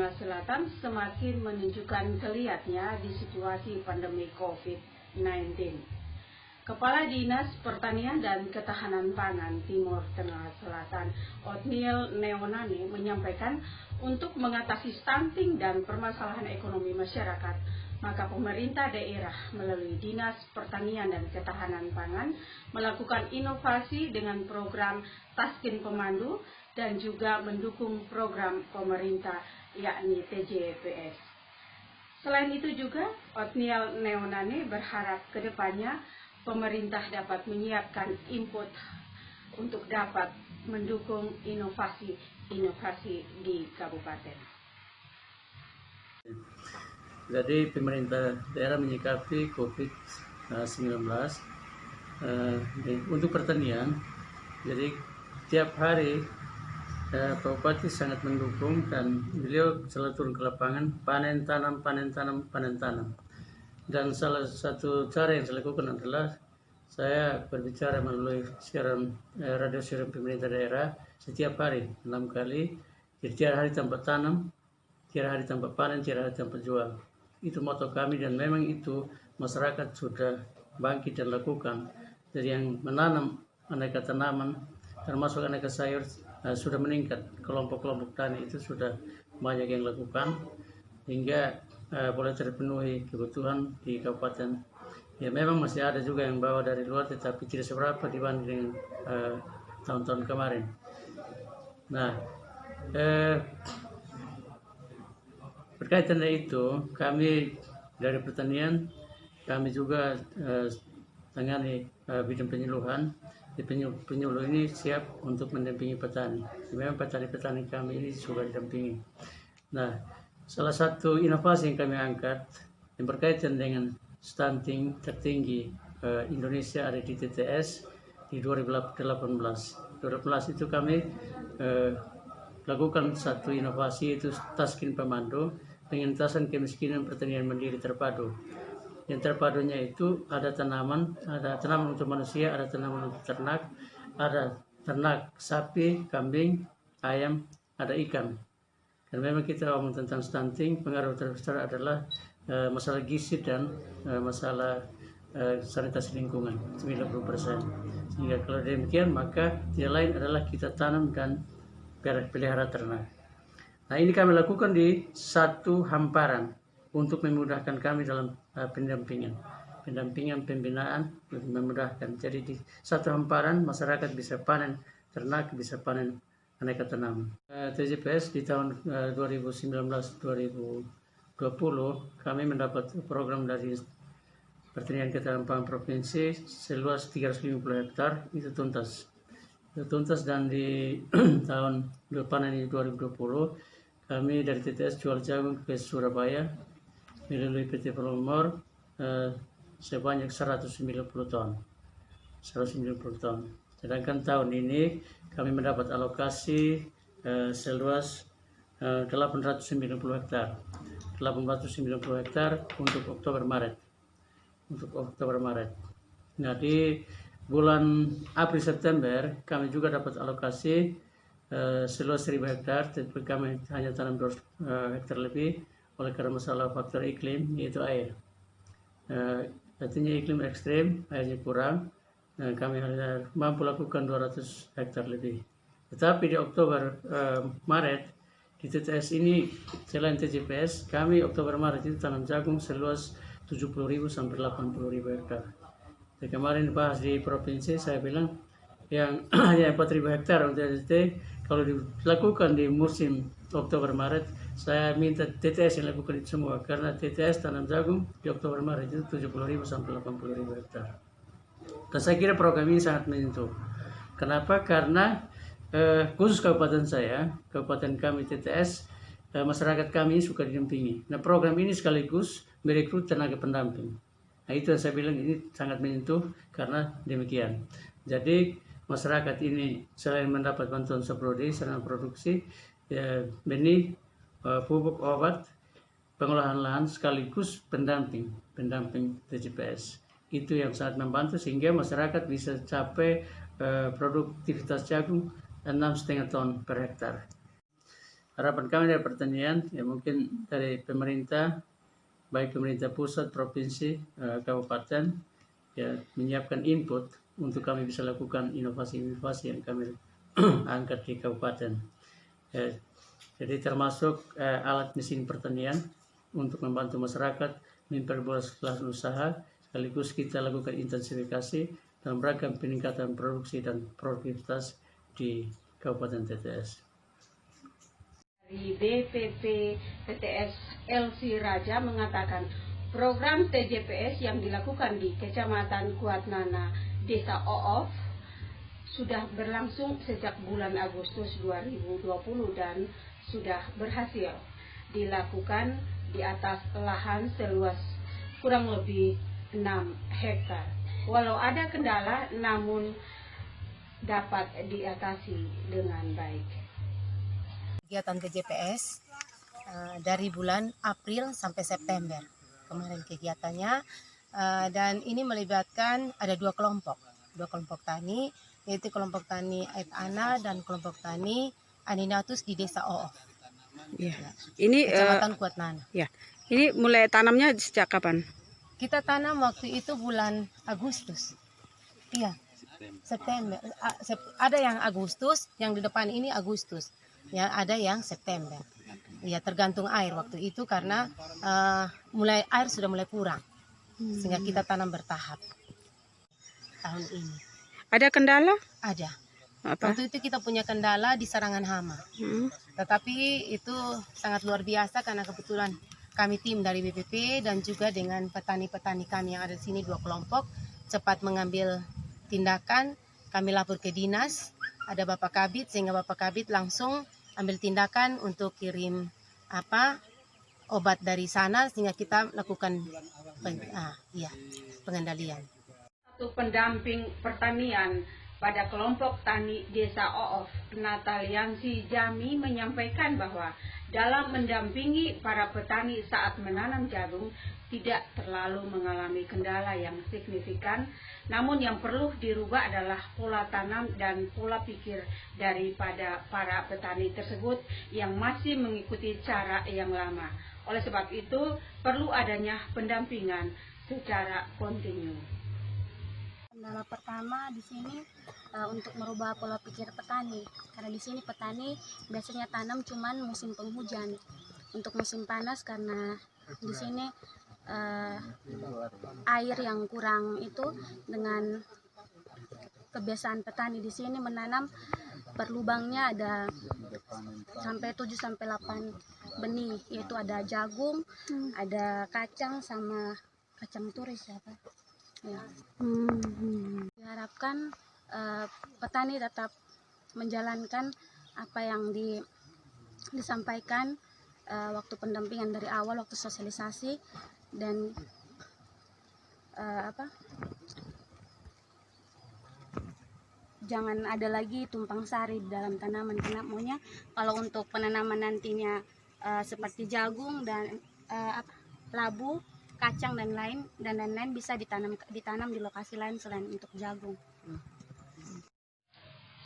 Tengah Selatan semakin menunjukkan geliatnya di situasi pandemi COVID-19. Kepala Dinas Pertanian dan Ketahanan Pangan Timur Tengah Selatan, Othniel Neonane, menyampaikan untuk mengatasi stunting dan permasalahan ekonomi masyarakat, maka pemerintah daerah melalui Dinas Pertanian dan Ketahanan Pangan melakukan inovasi dengan program Taskin Pemandu dan juga mendukung program pemerintah yakni TJPS. Selain itu juga Othniel Neonane berharap kedepannya pemerintah dapat menyiapkan input untuk dapat mendukung inovasi di kabupaten. Jadi pemerintah daerah menyikapi COVID-19 untuk pertanian. Jadi tiap hari Pak Bupati sangat mendukung dan beliau selalu turun ke lapangan, panen tanam. Dan salah satu cara yang saya lakukan adalah saya berbicara melalui siaran radio siaran pemerintah daerah setiap hari 6 kali. Jadi tiada hari tanpa tanam, tiada hari tanpa panen, tiada hari tanpa jual. Itu moto kami dan memang itu masyarakat sudah bangkit dan lakukan. Jadi yang menanam aneka tanaman termasuk aneka sayur sudah meningkat. Kelompok-kelompok tani itu sudah banyak yang lakukan hingga boleh terpenuhi kebutuhan di kabupaten. Ya memang masih ada juga yang bawa dari luar tetapi tidak seberapa dibanding dengan tahun-tahun kemarin. Nah, berkaitan dengan itu, kami dari pertanian, kami juga tangani bidang penyuluhan. Di penyuluh ini siap untuk mendampingi petani. Memang petani-petani kami ini sudah didampingi. Nah, salah satu inovasi yang kami angkat yang berkaitan dengan stunting tertinggi Indonesia ada di TTS di 2018. 2018 itu kami lakukan satu inovasi, itu Taskin Pemandu, pengentasan kemiskinan pertanian mandiri terpadu. Yang terpadunya itu ada tanaman untuk manusia, ada tanaman untuk ternak, ada ternak sapi, kambing, ayam, ada ikan. Dan memang kita ngomong tentang stunting, pengaruh terbesar adalah masalah gizi dan masalah sanitasi lingkungan 90%. Sehingga kalau demikian maka tidak lain adalah kita tanam dan pelihara ternak. Nah, ini kami lakukan di satu hamparan untuk memudahkan kami dalam pendampingan, pembinaan lebih memudahkan. Jadi di satu hamparan masyarakat bisa panen ternak, bisa panen aneka tanaman. TJPS di tahun 2019-2020 kami mendapat program dari Pertanian Ketahanan Pangan Provinsi seluas 350 hektar itu tuntas. Dan di tahun panen 2020 kami dari TTS jual jagung ke Surabaya melalui PT Promor sebanyak 190 ton. Sedangkan tahun ini kami mendapat alokasi seluas 890 hektar. 890 hektar untuk Oktober Maret. Nah, di bulan April September kami juga dapat alokasi seluas 1000 hektar, tetapi kami hanya tanam 200 hektar lebih oleh karena masalah faktor iklim, yaitu air. Artinya iklim ekstrim, airnya kurang, kami hanya mampu lakukan 200 hektar lebih. Tetapi di Oktober Maret di TTS ini selain TJPS, kami Oktober Maret itu tanam jagung seluas 70.000 sampai 80.000 hektar. Jadi kemarin dibahas di provinsi, saya bilang yang hanya 4.000 hektar untuk TTS, kalau dilakukan di musim Oktober Maret, saya minta TTS yang lakukan itu semua, karena TTS tanam jagung di Oktober Maret itu 70.000 sampai 80.000 hektar. Dan saya kira program ini sangat menyentuh. Kenapa? Karena khusus kabupaten saya, kabupaten kami TTS, masyarakat kami suka didampingi. Nah, program ini sekaligus merekrut tenaga pendamping. Nah, itu yang saya bilang ini sangat menyentuh karena demikian. Jadi masyarakat ini selain mendapat bantuan saprodi, sarana produksi, benih, pupuk, obat, pengolahan lahan sekaligus pendamping TJPS. Itu yang sangat membantu sehingga masyarakat bisa capai produktivitas jagung 6,5 ton per hektar. harapan kami dari pertanian ya mungkin dari pemerintah, baik pemerintah pusat, provinsi, kabupaten, ya menyiapkan input untuk kami bisa lakukan inovasi-inovasi yang kami angkat di kabupaten. Jadi termasuk alat mesin pertanian untuk membantu masyarakat memperluas lahan usaha, sekaligus kita lakukan intensifikasi dalam rangka peningkatan produksi dan produktivitas di Kabupaten TTS. Dari BPP TTS LC Raja mengatakan program TJPS yang dilakukan di Kecamatan Kuatnana, Desa Oof sudah berlangsung sejak bulan Agustus 2020 dan sudah berhasil dilakukan di atas lahan seluas kurang lebih 6 hektar. Walau ada kendala, namun dapat diatasi dengan baik. Kegiatan TJPS dari bulan April sampai September kemarin kegiatannya, dan ini melibatkan ada dua kelompok tani, yaitu kelompok tani Aib Ana dan kelompok tani Aninatus di Desa Oof. Ya. Ini Kecamatan Kuatnana. Ya. Ini mulai tanamnya sejak kapan? Kita tanam waktu itu bulan Agustus. Iya. September. Ada yang Agustus, yang di depan ini Agustus. Ya, ada yang September. Ya, tergantung air waktu itu karena air sudah mulai kurang. Sehingga kita tanam bertahap tahun ini. Ada kendala? Ada. Apa? Waktu itu kita punya kendala di serangan hama. Tetapi itu sangat luar biasa karena kebetulan kami tim dari BPP dan juga dengan petani-petani kami yang ada di sini, dua kelompok, cepat mengambil tindakan. Kami lapor ke dinas, ada Bapak Kabid, sehingga Bapak Kabid langsung ambil tindakan untuk kirim obat dari sana, sehingga kita lakukan pengendalian. Satu pendamping pertanian pada kelompok tani Desa Oof, Nataliansi Jami menyampaikan bahwa dalam mendampingi para petani saat menanam jagung tidak terlalu mengalami kendala yang signifikan, namun yang perlu dirubah adalah pola tanam dan pola pikir daripada para petani tersebut yang masih mengikuti cara yang lama. Oleh sebab itu, perlu adanya pendampingan secara kontinu. Kendala pertama di sini untuk merubah pola pikir petani, karena di sini petani biasanya tanam cuman musim penghujan. Untuk musim panas karena di sini air yang kurang itu, dengan kebiasaan petani di sini menanam per lubangnya ada sampai 7-8 benih, yaitu ada jagung, ada kacang sama kacang turis apa. Ya. Diharapkan petani tetap menjalankan apa yang disampaikan waktu pendampingan dari awal, waktu sosialisasi, dan jangan ada lagi tumpang sari dalam tanaman, karena maunya kalau untuk penanaman nantinya seperti jagung dan labu, kacang dan lain-lain bisa ditanam di lokasi lain selain untuk jagung.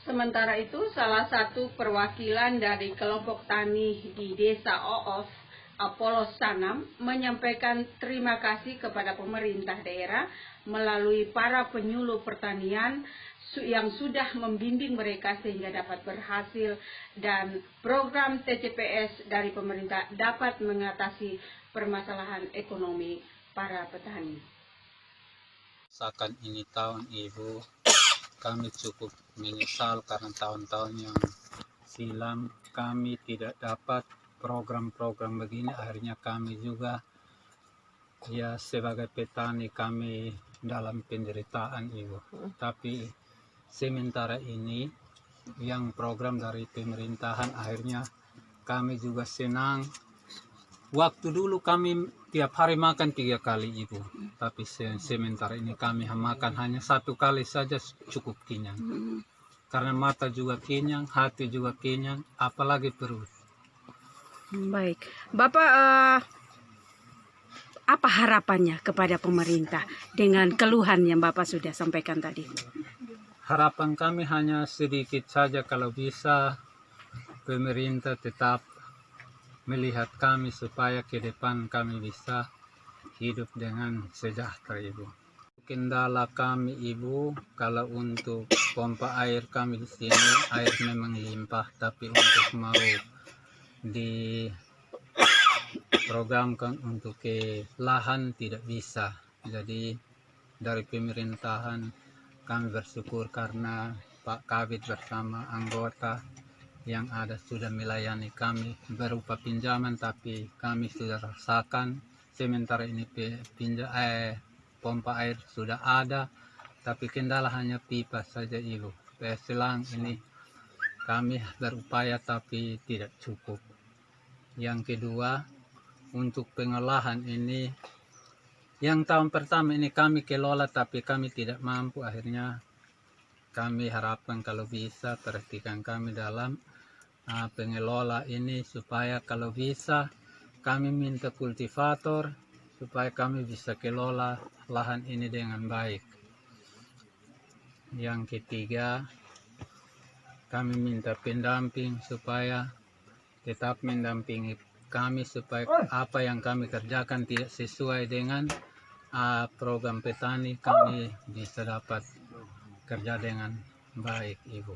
Sementara itu, salah satu perwakilan dari kelompok tani di Desa Oof, Apollos Sanam, menyampaikan terima kasih kepada pemerintah daerah melalui para penyuluh pertanian yang sudah membimbing mereka sehingga dapat berhasil, dan program TJPS dari pemerintah dapat mengatasi permasalahan ekonomi para petani. Misalkan ini tahun Ibu, kami cukup menyesal karena tahun-tahun yang silam kami tidak dapat program-program begini. Akhirnya kami juga ya sebagai petani kami dalam penderitaan Ibu. Tapi sementara ini yang program dari pemerintahan, akhirnya kami juga senang. Waktu dulu kami tiap hari makan 3 kali Ibu, tapi sementara ini kami makan hanya 1 kali saja cukup kenyang. Karena mata juga kenyang, hati juga kenyang, apalagi perut. Baik, Bapak, apa harapannya kepada pemerintah dengan keluhan yang Bapak sudah sampaikan tadi? Harapan kami hanya sedikit saja, kalau bisa pemerintah tetap melihat kami supaya ke depan kami bisa hidup dengan sejahtera, Ibu. Kendala kami, Ibu, kalau untuk pompa air kami di sini air memang limpah, tapi untuk mau diprogramkan untuk ke lahan tidak bisa. Jadi dari pemerintahan kami bersyukur karena Pak Kabid bersama anggota yang ada sudah melayani kami berupa pinjaman, tapi kami sudah rasakan sementara ini pompa air sudah ada, tapi kendala hanya pipa saja, Ibu. Selang ini kami berupaya tapi tidak cukup. Yang kedua, untuk pengolahan ini, yang tahun pertama ini kami kelola tapi kami tidak mampu, akhirnya kami harapkan kalau bisa perhatikan kami dalam pengelola ini supaya kalau bisa kami minta kultivator supaya kami bisa kelola lahan ini dengan baik. Yang ketiga, kami minta pendamping supaya tetap mendampingi kami supaya apa yang kami kerjakan tidak sesuai dengan program petani, kami bisa dapat kerja dengan baik, Ibu.